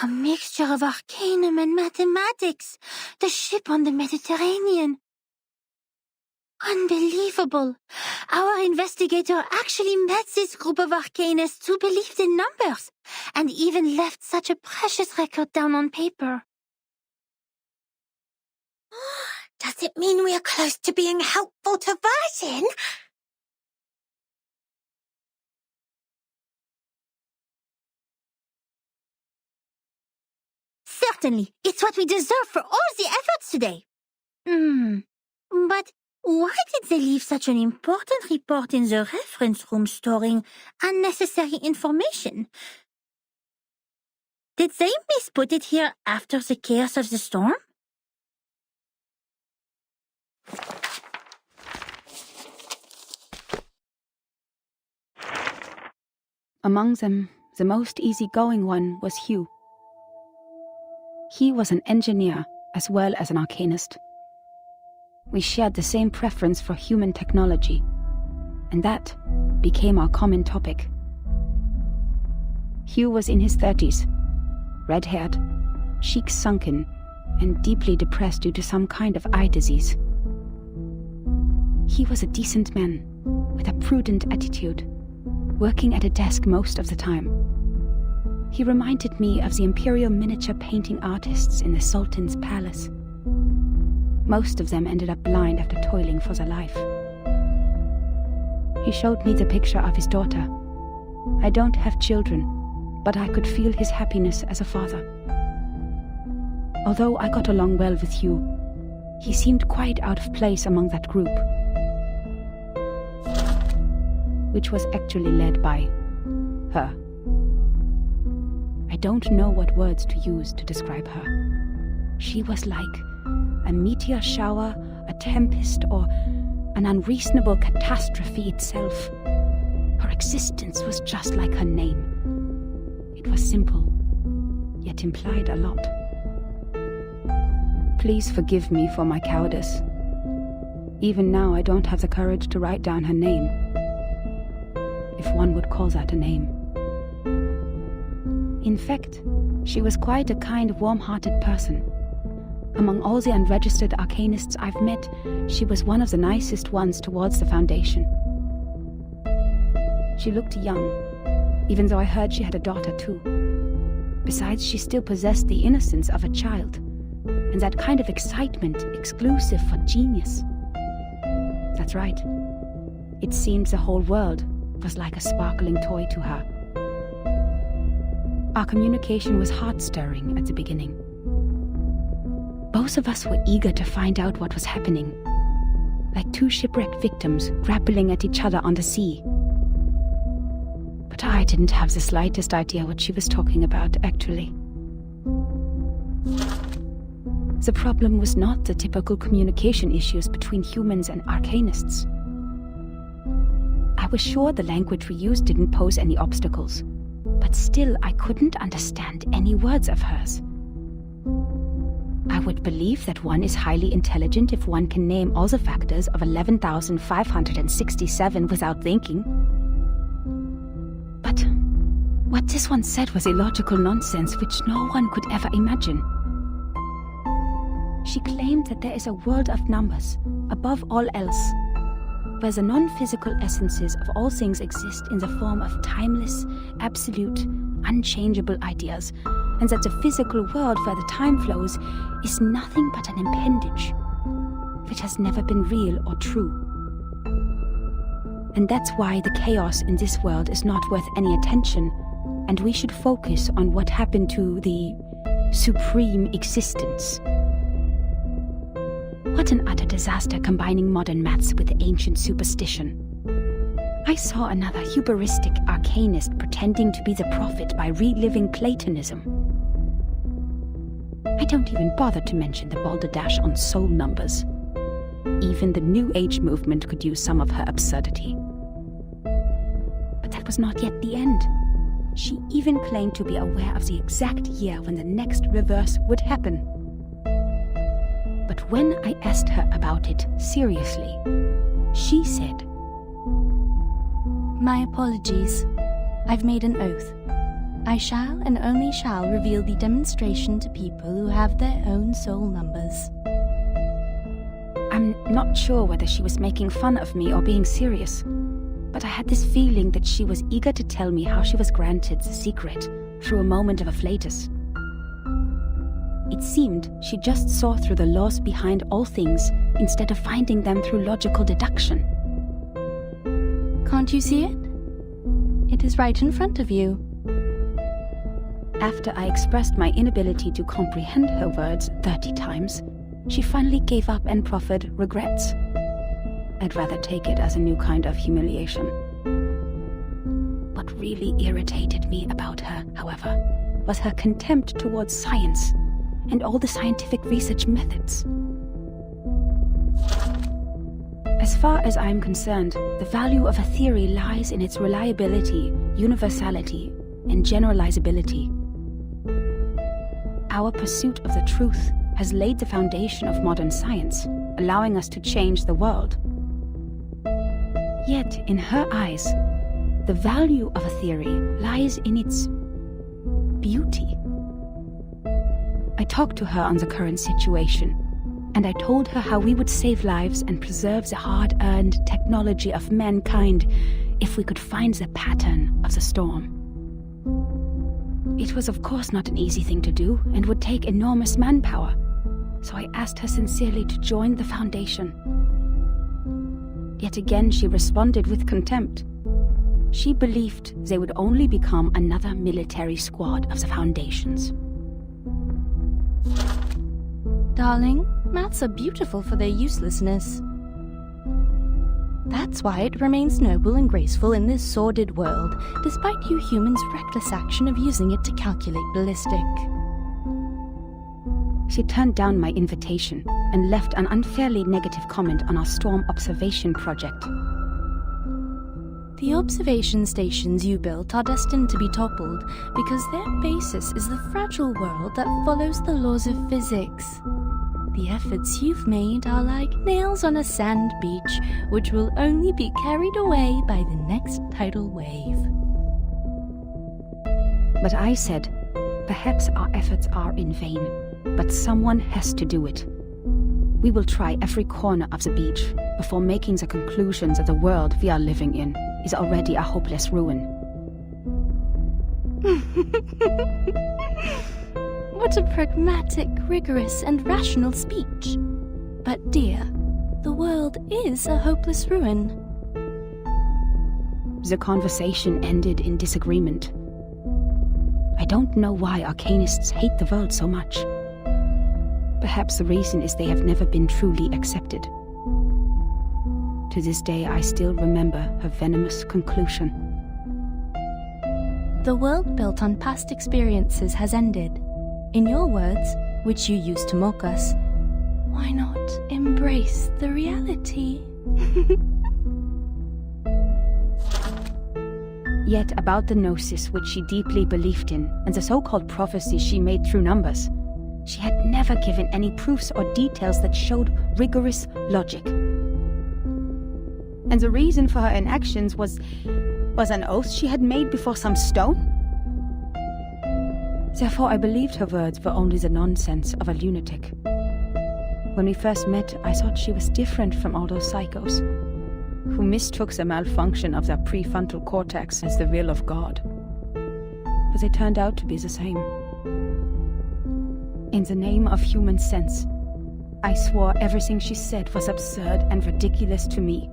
A mixture of arcanum and mathematics. The ship on the Mediterranean. Unbelievable. Our investigator actually met this group of arcanists who believed in numbers, and even left such a precious record down on paper. Does it mean we are close to being helpful to Virgin? Certainly. It's what we deserve for all the efforts today. But why did they leave such an important report in the reference room storing unnecessary information? Did they misput it here after the chaos of the storm? Among them, the most easygoing one was Hugh. He was an engineer as well as an arcanist. We shared the same preference for human technology, and that became our common topic. Hugh was in his 30s, red-haired, cheeks sunken, and deeply depressed due to some kind of eye disease. He was a decent man, with a prudent attitude, working at a desk most of the time. He reminded me of the imperial miniature painting artists in the Sultan's palace. Most of them ended up blind after toiling for their life. He showed me the picture of his daughter. I don't have children, but I could feel his happiness as a father. Although I got along well with Hugh, he seemed quite out of place among that group, which was actually led by her. I don't know what words to use to describe her. She was like a meteor shower, a tempest, or an unreasonable catastrophe itself. Her existence was just like her name. It was simple, yet implied a lot. Please forgive me for my cowardice. Even now, I don't have the courage to write down her name, if one would call that a name. In fact, she was quite a kind, warm-hearted person. Among all the unregistered arcanists I've met, she was one of the nicest ones towards the Foundation. She looked young, even though I heard she had a daughter too. Besides, she still possessed the innocence of a child, and that kind of excitement exclusive for genius. That's right. It seemed the whole world was like a sparkling toy to her. Our communication was heart-stirring at the beginning. Both of us were eager to find out what was happening, like two shipwrecked victims grappling at each other on the sea. But I didn't have the slightest idea what she was talking about, actually. The problem was not the typical communication issues between humans and arcanists. I was sure the language we used didn't pose any obstacles, but still I couldn't understand any words of hers. I would believe that one is highly intelligent if one can name all the factors of 11,567 without thinking. But what this one said was illogical nonsense which no one could ever imagine. She claimed that there is a world of numbers, above all else, where the non-physical essences of all things exist in the form of timeless, absolute, unchangeable ideas, and that the physical world where the time flows is nothing but an appendage, which has never been real or true. And that's why the chaos in this world is not worth any attention, and we should focus on what happened to the supreme existence. What an utter disaster combining modern maths with ancient superstition. I saw another hubristic arcanist pretending to be the prophet by reliving Platonism. I don't even bother to mention the balderdash on soul numbers. Even the New Age movement could use some of her absurdity. But that was not yet the end. She even claimed to be aware of the exact year when the next reverse would happen. But when I asked her about it seriously, she said, "My apologies. I've made an oath. I shall and only shall reveal the demonstration to people who have their own soul numbers. I'm not sure whether she was making fun of me or being serious, but I had this feeling that she was eager to tell me how she was granted the secret through a moment of afflatus. It seemed she just saw through the laws behind all things instead of finding them through logical deduction. Can't you see it? It is right in front of you. After I expressed my inability to comprehend her words 30 times, she finally gave up and proffered regrets. I'd rather take it as a new kind of humiliation. What really irritated me about her, however, was her contempt towards science and all the scientific research methods. As far as I'm concerned, the value of a theory lies in its reliability, universality, and generalizability. Our pursuit of the truth has laid the foundation of modern science, allowing us to change the world. Yet, in her eyes, the value of a theory lies in its beauty. I talked to her on the current situation, and I told her how we would save lives and preserve the hard-earned technology of mankind if we could find the pattern of the storm. It was of course not an easy thing to do and would take enormous manpower, so I asked her sincerely to join the Foundation. Yet again she responded with contempt. She believed they would only become another military squad of the Foundations. Darling, maths are beautiful for their uselessness. That's why it remains noble and graceful in this sordid world, despite you humans' reckless action of using it to calculate ballistic. She turned down my invitation and left an unfairly negative comment on our storm observation project. The observation stations you built are destined to be toppled because their basis is the fragile world that follows the laws of physics. The efforts you've made are like nails on a sand beach, which will only be carried away by the next tidal wave. But I said, perhaps our efforts are in vain, but someone has to do it. We will try every corner of the beach before making the conclusion that the world we are living in is already a hopeless ruin. What a pragmatic, rigorous, and rational speech. But dear, the world is a hopeless ruin. The conversation ended in disagreement. I don't know why arcanists hate the world so much. Perhaps the reason is they have never been truly accepted. To this day, I still remember her venomous conclusion. The world built on past experiences has ended. In your words, which you used to mock us, why not embrace the reality? Yet about the gnosis which she deeply believed in, and the so-called prophecies she made through numbers, she had never given any proofs or details that showed rigorous logic. And the reason for her inactions was an oath she had made before some stone? Therefore I believed her words were only the nonsense of a lunatic. When we first met, I thought she was different from all those psychos, who mistook the malfunction of their prefrontal cortex as the will of God. But they turned out to be the same. In the name of human sense, I swore everything she said was absurd and ridiculous to me.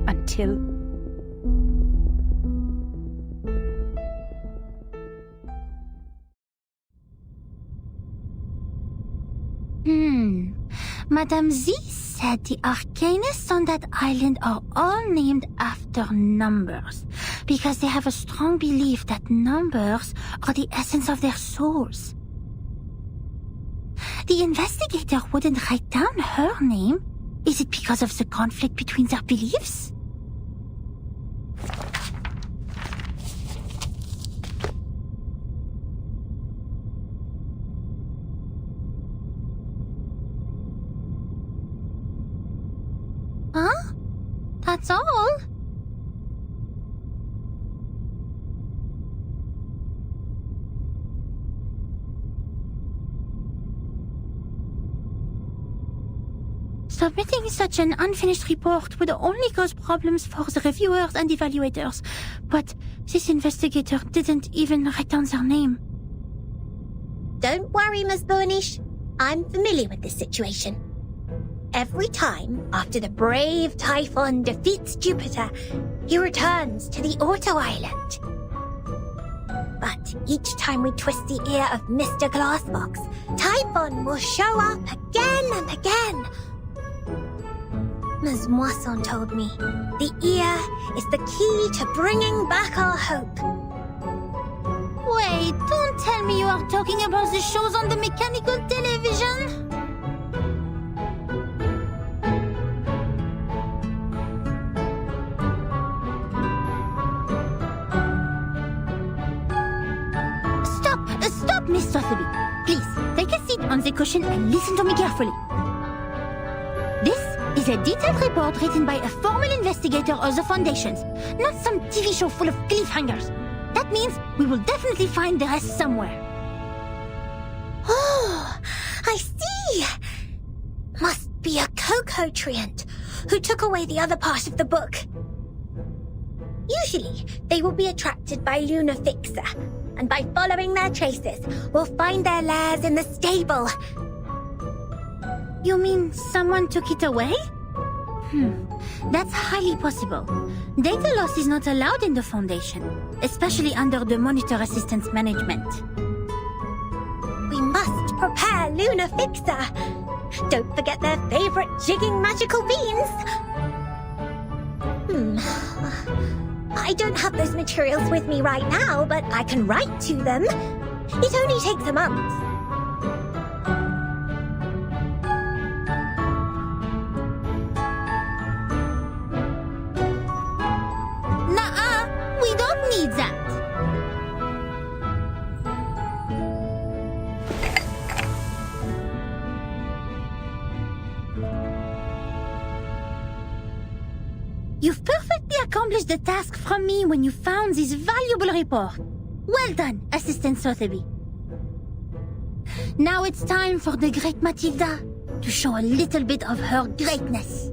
Until... Madame Z said the arcanists on that island are all named after numbers, because they have a strong belief that numbers are the essence of their souls. The investigator wouldn't write down her name. Is it because of the conflict between their beliefs? Huh? That's all? Submitting such an unfinished report would only cause problems for the reviewers and evaluators. But this investigator didn't even write down their name. Don't worry, Ms. Burnish. I'm familiar with this situation. Every time after the brave Typhon defeats Jupiter, he returns to the Auto Island. But each time we twist the ear of Mr. Glassbox, Typhon will show up again and again. Ms. Moisson told me the ear is the key to bringing back our hope. Wait, don't tell me you are talking about the shows on the mechanical television? Stop, Miss Sotheby. Please, take a seat on the cushion and listen to me carefully. This is a detailed report written by a formal investigator of the foundations, not some TV show full of cliffhangers. That means we will definitely find the rest somewhere. Oh, I see. Must be a Coco treant who took away the other part of the book. Usually, they will be attracted by Luna Fixer, and by following their traces, we'll find their lairs in the stable. You mean someone took it away? That's highly possible. Data loss is not allowed in the Foundation, especially under the Monitor Assistance Management. We must prepare Luna Fixer. Don't forget their favorite jigging magical beans. I don't have those materials with me right now, but I can write to them. It only takes a month. Nuh-uh, we don't need that. You've perfectly accomplished the task from me when you found this valuable report. Well done, Assistant Sotheby. Now it's time for the great Matilda to show a little bit of her greatness.